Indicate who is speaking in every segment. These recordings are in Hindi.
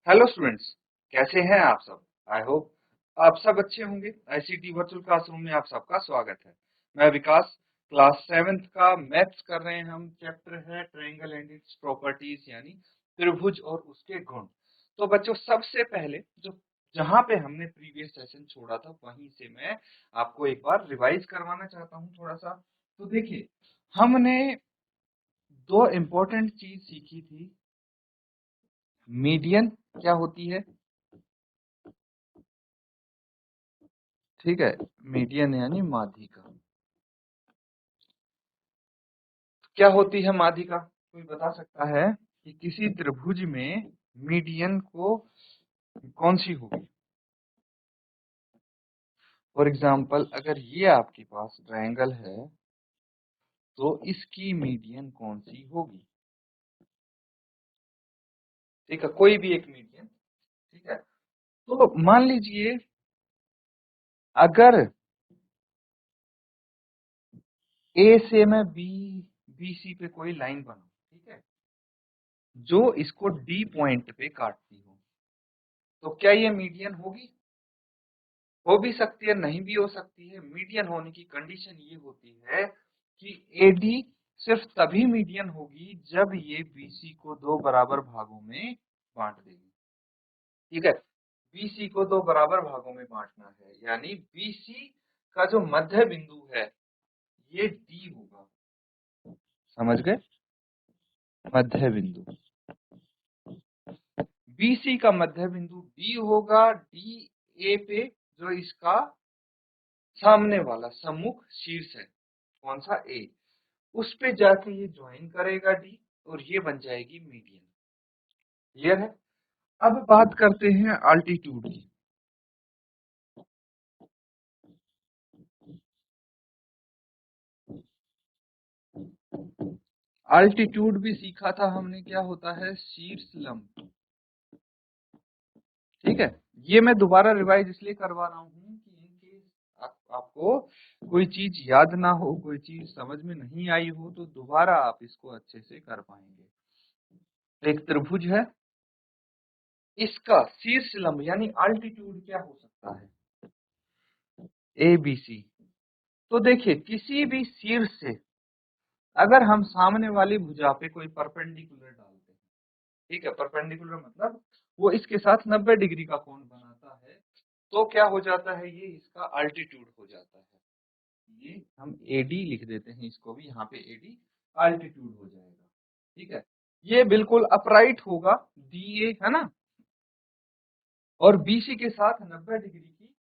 Speaker 1: हेलो स्टूडेंट्स, कैसे हैं आप सब। आई होप आप सब अच्छे होंगे। आईसीटी वर्चुअल क्लासरूम में आप सबका स्वागत है। मैं विकास, क्लास 7th का मैथ्स कर रहे हैं हम। चैप्टर है ट्रायंगल एंड इट्स प्रॉपर्टीज, यानी त्रिभुज और उसके गुण। तो बच्चों, सबसे पहले जो जहां पे हमने प्रीवियस सेशन छोड़ा था वहीं से मैं आपको एक बार रिवाइज करवाना चाहता हूँ थोड़ा सा। तो देखिए, हमने दो इम्पोर्टेंट चीज सीखी थी। मीडियन क्या होती है, ठीक है। मीडियन यानी माध्यिका। क्या होती है माध्यिका? कोई बता सकता है कि किसी त्रिभुज में मीडियन को कौन सी होगी? फॉर एग्जाम्पल, अगर ये आपके पास ट्रायंगल है तो इसकी मीडियन कौन सी होगी? ठीक है, कोई भी एक मीडियन। ठीक है, तो मान लीजिए अगर ए से मैं बी सी पे कोई लाइन बनाऊं, ठीक है, जो इसको डी पॉइंट पे काटती हो, तो क्या ये मीडियन होगी? हो भी सकती है, नहीं भी हो सकती है। मीडियन होने की कंडीशन ये होती है कि एडी सिर्फ तभी मीडियन होगी जब ये बीसी को दो बराबर भागों में बांट देगी। ठीक है, बीसी को दो बराबर भागों में बांटना है, यानी बीसी का जो मध्य बिंदु है ये डी होगा। समझ गए? मध्य बिंदु, बीसी का मध्य बिंदु डी होगा। डी ए पे जो इसका सामने वाला सम्मुख शीर्ष है, कौन सा? ए। उस पे जाके ये ज्वाइन करेगा डी और ये बन जाएगी मीडियन। क्लियर है? अब बात करते हैं अल्टीट्यूड की। अल्टीट्यूड भी सीखा था हमने, क्या होता है? शीर्ष लंब। ठीक है, ये मैं दोबारा रिवाइज इसलिए करवा रहा हूँ कि इनकेस आपको कोई चीज याद ना हो, कोई चीज समझ में नहीं आई हो, तो दोबारा आप इसको अच्छे से कर पाएंगे। एक त्रिभुज है, इसका शीर्ष लंब यानी अल्टीट्यूड क्या हो सकता है? A B C. तो देखिए, किसी भी शीर्ष से अगर हम सामने वाली भुजा पे कोई परपेंडिकुलर डालते हैं, ठीक है, परपेंडिकुलर मतलब वो इसके साथ 90 डिग्री का कोण बनाता है, तो क्या हो जाता है? ये इसका अल्टीट्यूड हो जाता है। ये हम एडी लिख देते हैं, इसको भी यहाँ पे एडी अल्टीट्यूड हो जाएगा। ठीक है, ये बिल्कुल अपराइट होगा, डी ए है ना, और बीसी के साथ 90 डिग्री की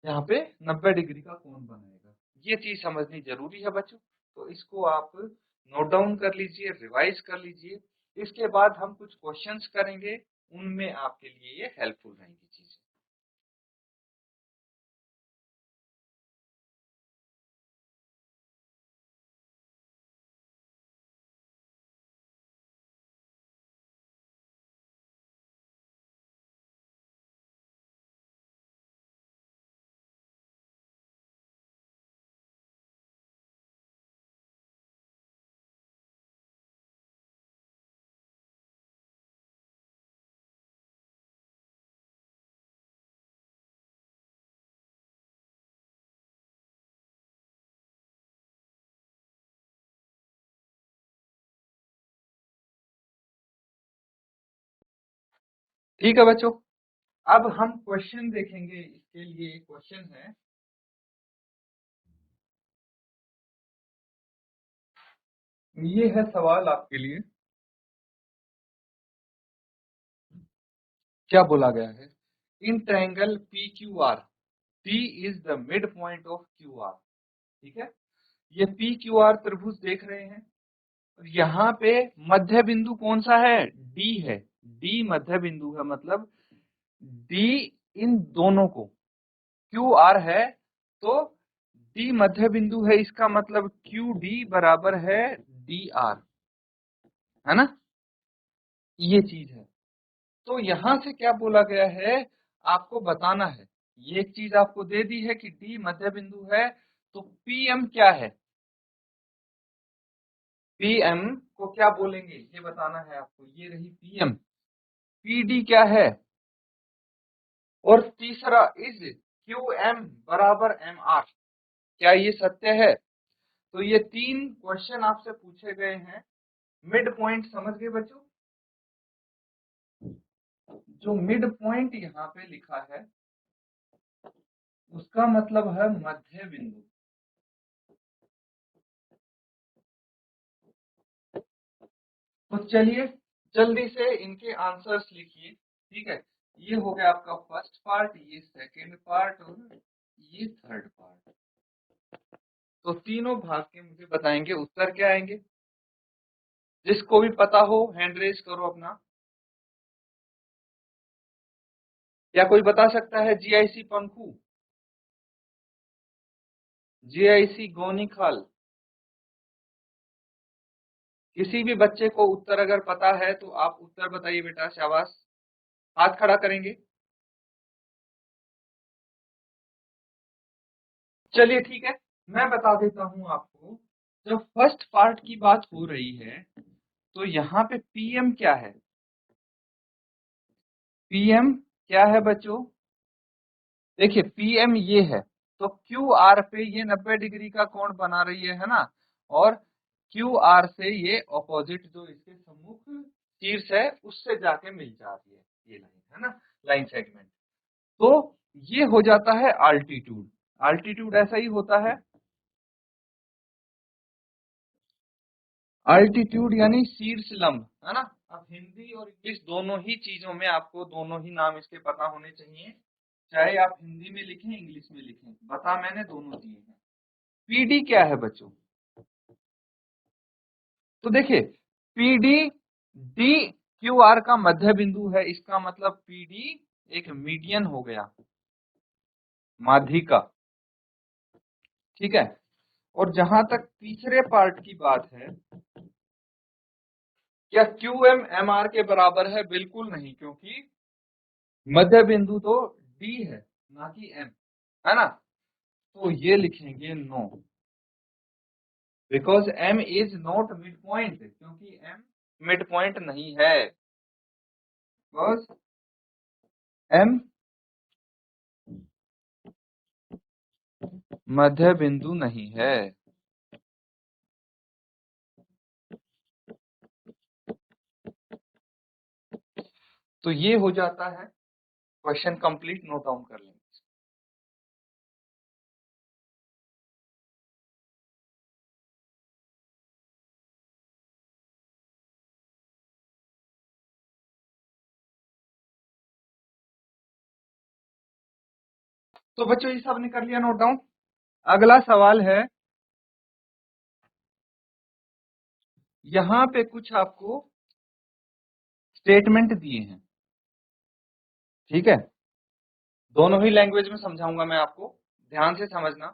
Speaker 1: यहाँ पे 90 डिग्री का कोण बनाएगा। ये चीज समझनी जरूरी है बच्चों, तो इसको आप नोट डाउन कर लीजिए, रिवाइज कर लीजिए। इसके बाद हम कुछ क्वेश्चंस करेंगे, उनमें आपके लिए ये हेल्पफुल रहेंगी चीजें। ठीक है बच्चों, अब हम क्वेश्चन देखेंगे। इसके लिए एक क्वेश्चन है, ये है सवाल आपके लिए। क्या बोला गया है? In triangle P Q R, P is the mid point of Q R. ठीक है, ये पी क्यू आर त्रिभुज देख रहे हैं, यहाँ पे मध्य बिंदु कौन सा है? डी है। डी मध्य बिंदु है, मतलब डी इन दोनों को, क्यू आर है तो डी मध्य बिंदु है, इसका मतलब क्यू डी बराबर है डी आर, है ना? ये चीज है। तो यहां से क्या बोला गया है, आपको बताना है। ये एक चीज आपको दे दी है कि डी मध्य बिंदु है, तो पीएम क्या है? पीएम को क्या बोलेंगे ये बताना है आपको। ये रही पीएम। पीडी क्या है? और तीसरा इज क्यू एम बराबर एम आर, क्या ये सत्य है? तो ये 3 क्वेश्चन आपसे पूछे गए हैं। मिड पॉइंट समझ गए बच्चों? जो मिड पॉइंट यहाँ पे लिखा है उसका मतलब है मध्य बिंदु। तो चलिए जल्दी से इनके आंसर्स लिखिए। ठीक है, ये हो गया आपका फर्स्ट पार्ट, ये सेकंड पार्ट और ये थर्ड पार्ट। तो तीनों भाग के मुझे बताएंगे उत्तर क्या आएंगे। जिसको भी पता हो हैंड रेज करो अपना। क्या कोई बता सकता है? जीआईसी पंखू, जीआईसी गोनीखाल, किसी भी बच्चे को उत्तर अगर पता है तो आप उत्तर बताइए बेटा, शाबाश। हाथ खड़ा करेंगे। चलिए ठीक है, मैं बता देता हूं आपको। जब फर्स्ट पार्ट की बात हो रही है तो यहाँ पे पीएम क्या है? पीएम क्या है बच्चों? देखिए पीएम ये है, तो क्यू आर पे ये 90 डिग्री का कोण बना रही है ना, और क्यू आर से ये ऑपोजिट जो इसके सम्मुख शीर्ष है उससे जाके मिल जा रही है, ये लाइन है ना, लाइन सेगमेंट। तो ये हो जाता है अल्टीट्यूड। अल्टीट्यूड ऐसा ही होता है, अल्टीट्यूड यानी शीर्ष लंब, है ना। अब हिंदी और इंग्लिश दोनों ही चीजों में आपको दोनों ही नाम इसके पता होने चाहिए, चाहे आप हिंदी में लिखें इंग्लिश में लिखें, बता मैंने दोनों दिए हैं। पीडी क्या है बच्चों? तो देखिए पीडी डी क्यू आर का मध्य बिंदु है, इसका मतलब पीडी एक मीडियन हो गया, माध्यिका। ठीक है, और जहां तक तीसरे पार्ट की बात है, क्या क्यू एम एम आर के बराबर है? बिल्कुल नहीं, क्योंकि मध्य बिंदु तो डी है ना कि एम, है ना। तो ये लिखेंगे no, because M is not mid point, क्योंकि एम मिड पॉइंट नहीं है, बिकॉज एम मध्य बिंदु नहीं है। तो ये हो जाता है क्वेश्चन कंप्लीट, नोट डाउन कर लेंगे। तो बच्चों ये सब ने कर लिया नोट डाउन। अगला सवाल है, यहाँ पे कुछ आपको स्टेटमेंट दिए हैं। ठीक है, दोनों ही लैंग्वेज में समझाऊंगा मैं आपको, ध्यान से समझना।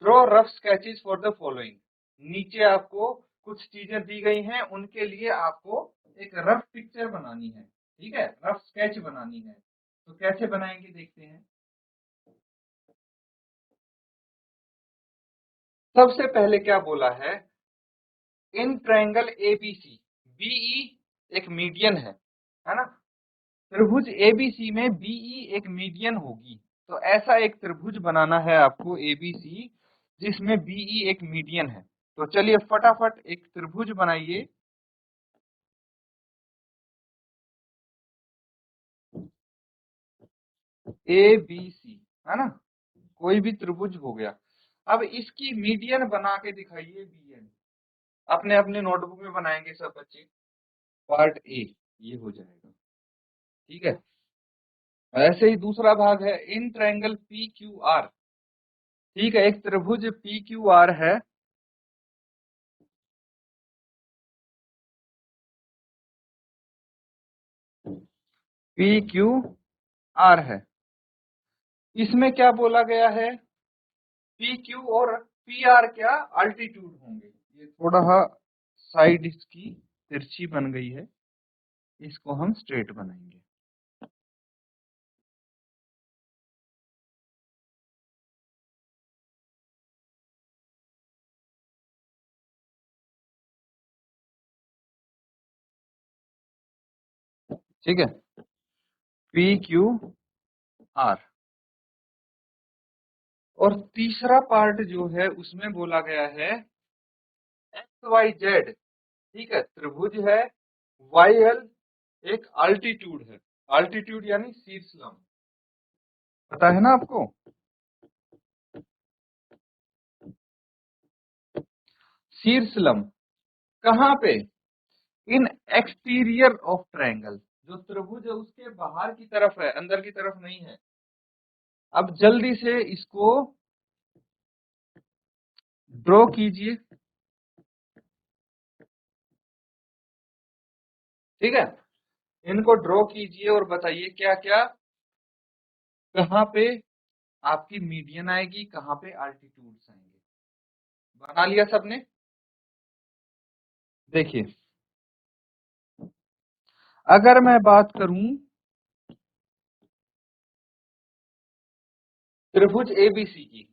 Speaker 1: Draw rough sketches for the following. नीचे आपको कुछ चीजें दी गई हैं, उनके लिए आपको एक रफ पिक्चर बनानी है। ठीक है, रफ स्केच बनानी है। तो कैसे बनाएंगे देखते हैं। सबसे पहले क्या बोला है, इन ट्रायंगल एबीसी, बीई एक मीडियन है ना। त्रिभुज एबीसी में बीई एक मीडियन होगी, तो ऐसा एक त्रिभुज बनाना है आपको एबीसी जिसमें बीई एक मीडियन है। तो चलिए फटाफट एक त्रिभुज बनाइए। ए बी सी, है ना, कोई भी त्रिभुज हो गया। अब इसकी मीडियन बना के दिखाइए बीएन। अपने अपने नोटबुक में बनाएंगे सब बच्चे। पार्ट ए ये हो जाएगा। ठीक है, ऐसे ही दूसरा भाग है in triangle P Q R. ठीक है, एक त्रिभुज पी क्यू आर है, पी क्यू आर है। इसमें क्या बोला गया है, पी क्यू और पी आर क्या अल्टीट्यूड होंगे। ये थोड़ा साइड इसकी तिरछी बन गई है, इसको हम स्ट्रेट बनाएंगे। ठीक है, पी क्यू आर। और तीसरा पार्ट जो है उसमें बोला गया है एक्स वाई जेड। ठीक है, त्रिभुज है, वाई एल एक अल्टीट्यूड है। अल्टीट्यूड यानी शीर्ष लंब, पता है ना आपको? शीर्ष लंब कहाँ पे? इन एक्सटीरियर ऑफ ट्रायंगल। जो त्रिभुज है उसके बाहर की तरफ है, अंदर की तरफ नहीं है। अब जल्दी से इसको ड्रॉ कीजिए। ठीक है, इनको ड्रॉ कीजिए और बताइए क्या क्या, कहाँ पे आपकी मीडियन आएगी, कहाँ पे अल्टीट्यूड्स आएंगे। बना लिया सबने? देखिए, अगर मैं बात करूं त्रिभुज एबीसी की,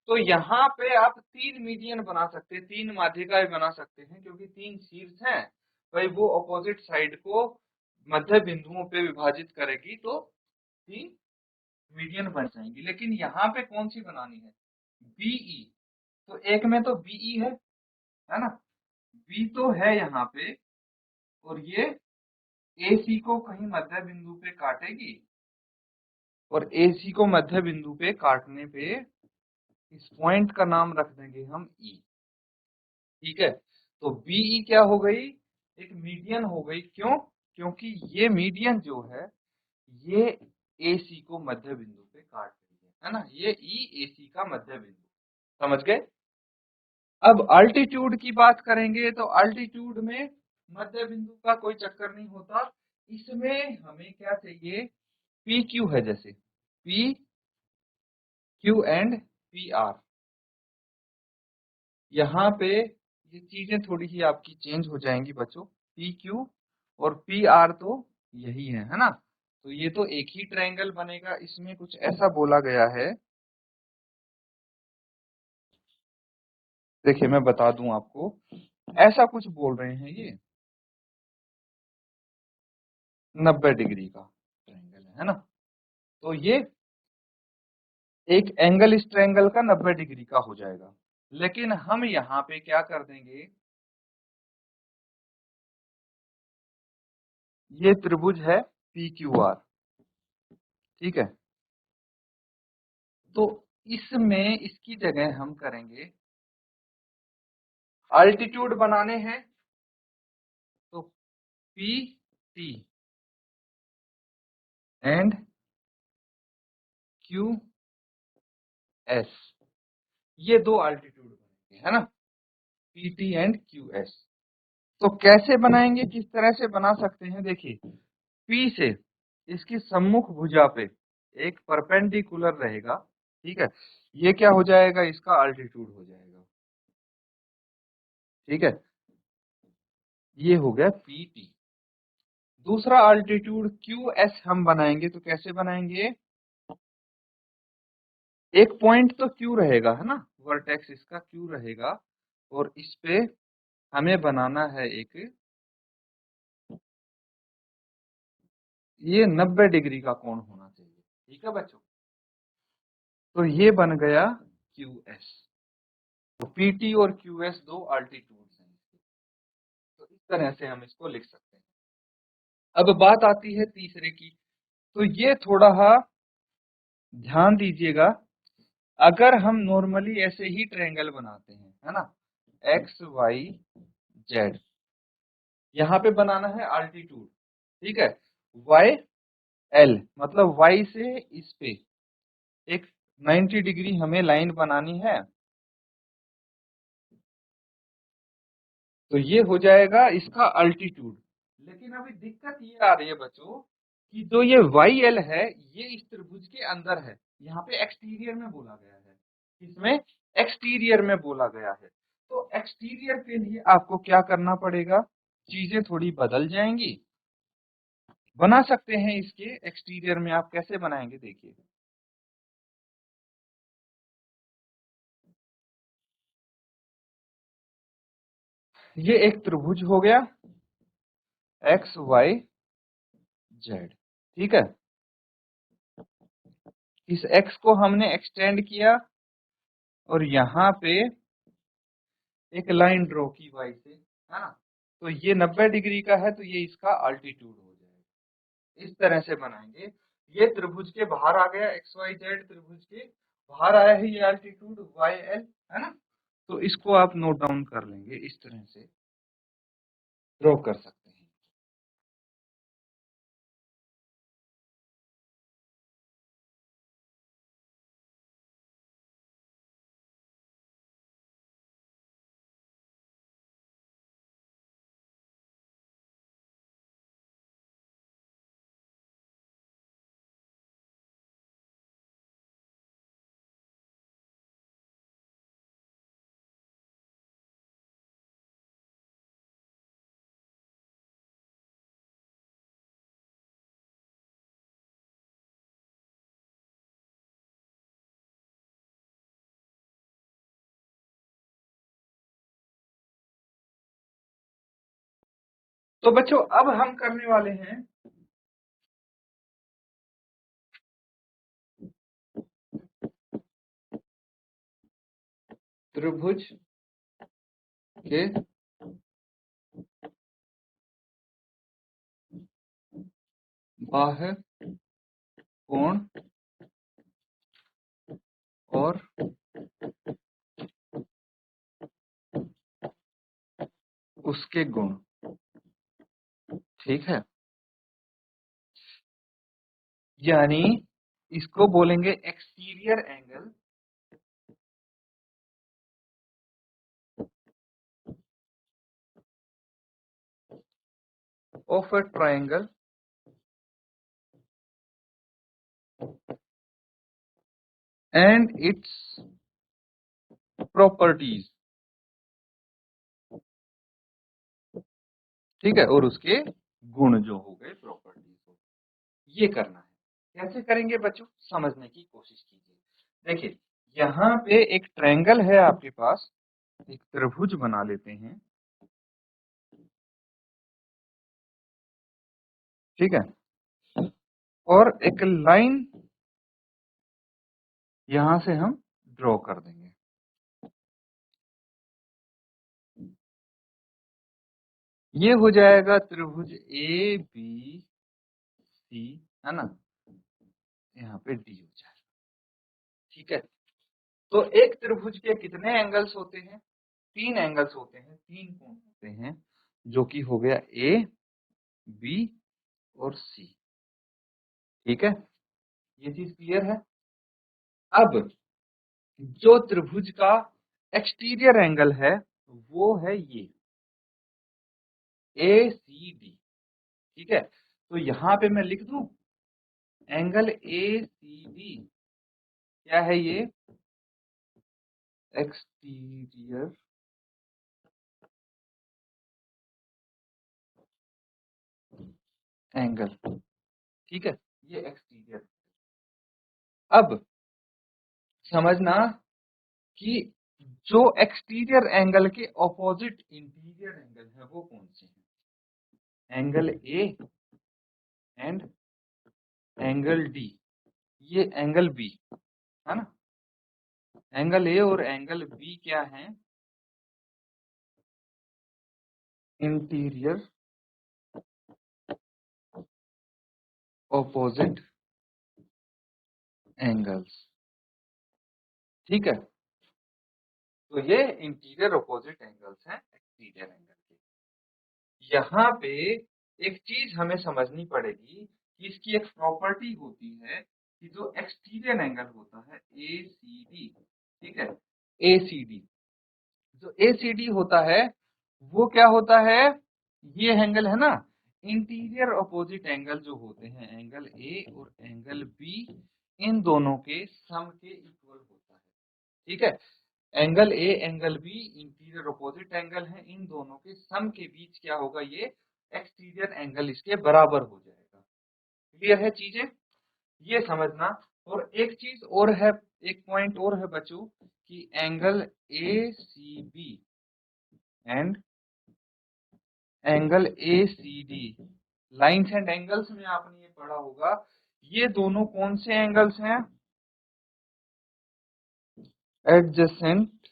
Speaker 1: तो यहाँ पे आप तीन मीडियन बना सकते हैं, तीन माध्यिकाएं बना सकते हैं, क्योंकि तीन शीर्ष हैं भाई, वो अपोजिट साइड को मध्य बिंदुओं पे विभाजित करेगी, तो तीन मीडियन बन जाएंगी। लेकिन यहाँ पे कौन सी बनानी है? बीई। तो एक में तो बीई है ना, बी तो है यहाँ पे, और ये एसी को कहीं मध्य बिंदु पे काटेगी, और एसी को मध्य बिंदु पे काटने पे इस पॉइंट का नाम रख देंगे हम ई। ठीक है, तो बीई क्या हो गई? एक मीडियन हो गई। क्यों? क्योंकि ये मीडियन जो है ये एसी को मध्य बिंदु पे काट रही है ना, ये ई एसी का मध्य बिंदु। समझ गए? अब अल्टीट्यूड की बात करेंगे, तो अल्टीट्यूड में मध्य बिंदु का कोई चक्कर नहीं होता। इसमें हमें क्या चाहिए? पी क्यू है, जैसे P Q and P R. यहाँ पे ये चीजें थोड़ी ही आपकी चेंज हो जाएंगी बच्चों। पी क्यू और पी आर तो यही है ना, तो ये तो एक ही ट्रायंगल बनेगा। इसमें कुछ ऐसा बोला गया है, देखिए मैं बता दूं आपको, ऐसा कुछ बोल रहे हैं ये 90 डिग्री का ट्रायंगल है ना, तो ये एक एंगल इस ट्रायंगल का 90 डिग्री का हो जाएगा। लेकिन हम यहाँ पे क्या कर देंगे, ये त्रिभुज है पी क्यू आर। ठीक है, तो इसमें इसकी जगह हम करेंगे, अल्टीट्यूड बनाने हैं तो P T and Q S, ये दो अल्टीट्यूड बनेंगे है ना, P T and Q S. तो कैसे बनाएंगे, किस तरह से बना सकते हैं? देखिए, पी से इसकी सम्मुख भुजा पे एक परपेंडिकुलर रहेगा। ठीक है, ये क्या हो जाएगा? इसका अल्टीट्यूड हो जाएगा। ठीक है, ये हो गया पी टी। दूसरा अल्टीट्यूड क्यू एस हम बनाएंगे, तो कैसे बनाएंगे? एक पॉइंट तो क्यू रहेगा है ना, वर्टेक्स इसका क्यू रहेगा, और इस पे हमें बनाना है एक, ये 90 डिग्री का कोण होना चाहिए। ठीक है बच्चों, तो ये बन गया क्यू एस। तो पीटी और क्यू एस दो अल्टीट्यूड्स हैं इसके। तो इस तरह से हम इसको लिख सकते हैं। अब बात आती है तीसरे की, तो ये थोड़ा ध्यान दीजिएगा। अगर हम नॉर्मली ऐसे ही ट्रायंगल बनाते हैं है ना, एक्स वाई जेड, यहाँ पे बनाना है अल्टीट्यूड। ठीक है, वाई एल मतलब वाई से इस पे एक 90 डिग्री हमें लाइन बनानी है, तो ये हो जाएगा इसका अल्टीट्यूड। लेकिन अभी दिक्कत ये आ रही है बच्चों कि जो ये वाई एल है ये इस त्रिभुज के अंदर है, यहाँ पे एक्सटीरियर में बोला गया है। इसमें एक्सटीरियर में बोला गया है, तो एक्सटीरियर के लिए आपको क्या करना पड़ेगा? चीजें थोड़ी बदल जाएंगी। बना सकते हैं इसके एक्सटीरियर में, आप कैसे बनाएंगे देखिए। ये एक त्रिभुज हो गया एक्स वाई जेड। ठीक है, इस x को हमने एक्सटेंड किया और यहाँ पे एक लाइन ड्रॉ की y से, है ना। तो ये 90 डिग्री का है, तो ये इसका अल्टीट्यूड हो जाएगा। इस तरह से बनाएंगे। ये त्रिभुज के बाहर आ गया, XYZ त्रिभुज के बाहर आया है ये अल्टीट्यूड YL, है ना। तो इसको आप नोट डाउन कर लेंगे, इस तरह से ड्रॉ कर सकते हैं। तो बच्चों अब हम करने वाले हैं त्रिभुज के बाह्य कोण और उसके गुण। ठीक है, यानी इसको बोलेंगे exterior angle of a triangle and its properties. ठीक है, और उसके गुण जो हो गए, प्रॉपर्टीज हो, ये करना है। कैसे करेंगे बच्चों, समझने की कोशिश कीजिए। देखिए, यहाँ पे एक ट्रायंगल है आपके पास, एक त्रिभुज बना लेते हैं। ठीक है, और एक लाइन यहां से हम ड्रॉ कर देंगे। ये हो जाएगा त्रिभुज ए बी सी, है ना। यहाँ पे डी हो जाएगा। ठीक है, तो एक त्रिभुज के कितने एंगल्स होते हैं, 3 एंगल्स होते हैं, 3 कोण होते हैं, जो कि हो गया ए बी और सी। ठीक है, ये चीज क्लियर है। अब जो त्रिभुज का एक्सटीरियर एंगल है वो है ये ए सी डी। ठीक है, तो यहां पे मैं लिख दूं एंगल ए सी डी क्या है, ये एक्सटीरियर एंगल। ठीक है, ये एक्सटीरियर। अब समझना कि जो एक्सटीरियर एंगल के ऑपोजिट इंटीरियर एंगल है वो कौन से हैं, angle A and angle D, ये एंगल बी, है ना। एंगल ए और एंगल बी क्या है, इंटीरियर ऑपोजिट एंगल्स। ठीक है, तो ये इंटीरियर ऑपोजिट एंगल्स हैं एक्सटीरियर एंगल के। यहाँ पे एक चीज हमें समझनी पड़ेगी कि इसकी एक प्रॉपर्टी होती है कि जो एक्सटीरियर एंगल होता है ए सी डी, ठीक है, ए सी डी, जो ए सी डी होता है वो क्या होता है, ये एंगल है ना, इंटीरियर अपोजिट एंगल जो होते हैं एंगल ए और एंगल बी, इन दोनों के सम के इक्वल होता है। ठीक है, angle A angle B interior opposite angle है, इन दोनों के सम के बीच क्या होगा, ये एक्सटीरियर एंगल इसके बराबर हो जाएगा। क्लियर है चीजें, ये समझना। और एक चीज और है, एक पॉइंट और है बच्चों, कि angle A C B and angle A C D, lines and angles में आपने ये पढ़ा होगा, ये दोनों कौन से एंगल्स हैं, एडजेसेंट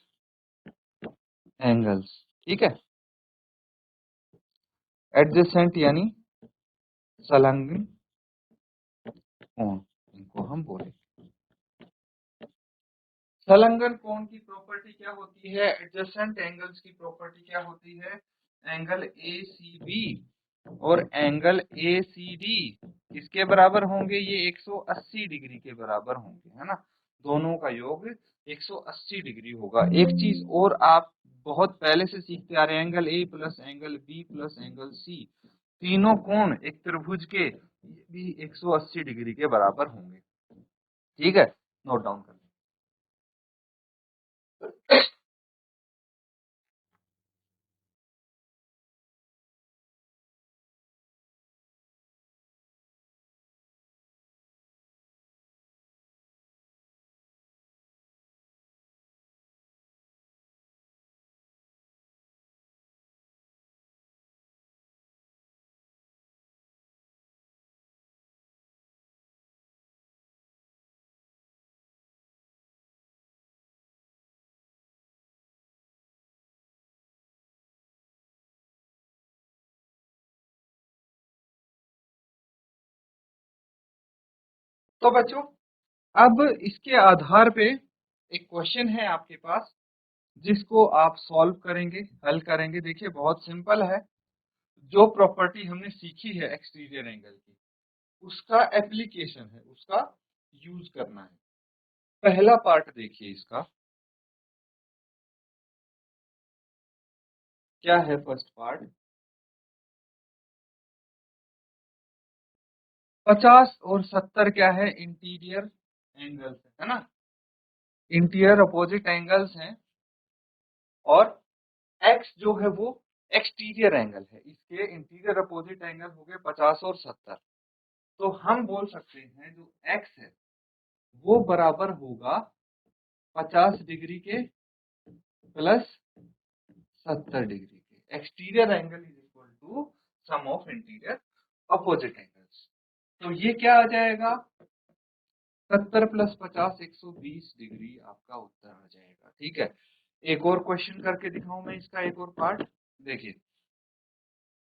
Speaker 1: एंगल्स, ठीक है। एडजेसेंट यानी संलग्न कोण, इनको हम बोले। संलग्न कोण की प्रॉपर्टी क्या होती है, एडजेसेंट एंगल्स की प्रॉपर्टी क्या होती है, एंगल ACB और एंगल ACD किसके बराबर होंगे, ये 180 डिग्री के बराबर होंगे, है ना। दोनों का योग 180 डिग्री होगा। एक चीज और आप बहुत पहले से सीखते आ रहे हैं, angle A plus angle B plus angle C, तीनों कोण एक त्रिभुज के भी 180 डिग्री के बराबर होंगे, ठीक है, नोट डाउन कर लें। तो बच्चों अब इसके आधार पे एक क्वेश्चन है आपके पास, जिसको आप सॉल्व करेंगे, हल करेंगे। देखिए बहुत सिंपल है, जो प्रॉपर्टी हमने सीखी है एक्सटीरियर एंगल की, उसका एप्लीकेशन है, उसका यूज करना है। पहला पार्ट देखिए इसका, क्या है फर्स्ट पार्ट, 50 और 70 क्या है, इंटीरियर एंगल्स है ना, इंटीरियर अपोजिट एंगल्स हैं, और x जो है वो एक्सटीरियर एंगल है, इसके इंटीरियर अपोजिट एंगल हो गए 50 और 70। तो हम बोल सकते हैं जो x है वो बराबर होगा 50 डिग्री के प्लस 70 डिग्री के। Exterior angle is equal to sum of interior opposite angles. तो ये क्या आ जाएगा, 70 प्लस 50 120 डिग्री आपका उत्तर आ जाएगा, ठीक है। एक और क्वेश्चन करके दिखाऊं मैं इसका एक और पार्ट। देखिए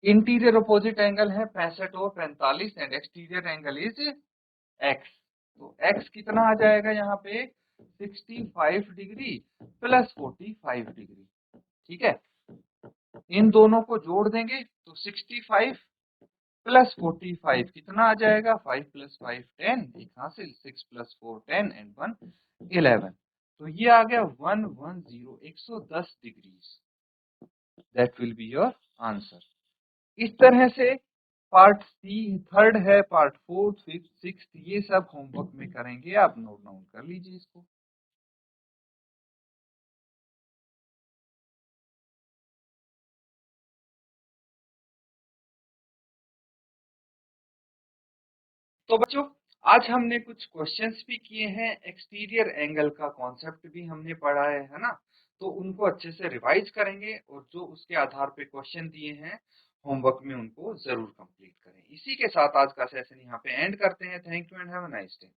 Speaker 1: इंटीरियर अपोजिट एंगल है 65 और 45 and exterior angle is x। तो x कितना आ जाएगा यहाँ पे, 65 डिग्री प्लस 45 डिग्री, ठीक है। इन दोनों को जोड़ देंगे तो 65 प्लस 45 कितना आ जाएगा, 5 प्लस 5 10, एक हासिल, 6 प्लस 4 10 एंड 1 11। तो ये आ गया 110 110 degree. That will be your answer. इस तरह से पार्ट सी थर्ड है, पार्ट फोर्थ फिफ्थ सिक्स्थ ये सब होमवर्क में करेंगे, आप नोट डाउन कर लीजिए इसको। तो बच्चों आज हमने कुछ क्वेश्चंस भी किए हैं, एक्सटीरियर एंगल का कॉन्सेप्ट भी हमने पढ़ा है ना। तो उनको अच्छे से रिवाइज करेंगे और जो उसके आधार पे क्वेश्चन दिए हैं होमवर्क में उनको जरूर कंप्लीट करें। इसी के साथ आज का सेशन यहाँ पे एंड करते हैं। Thank you and have a nice day.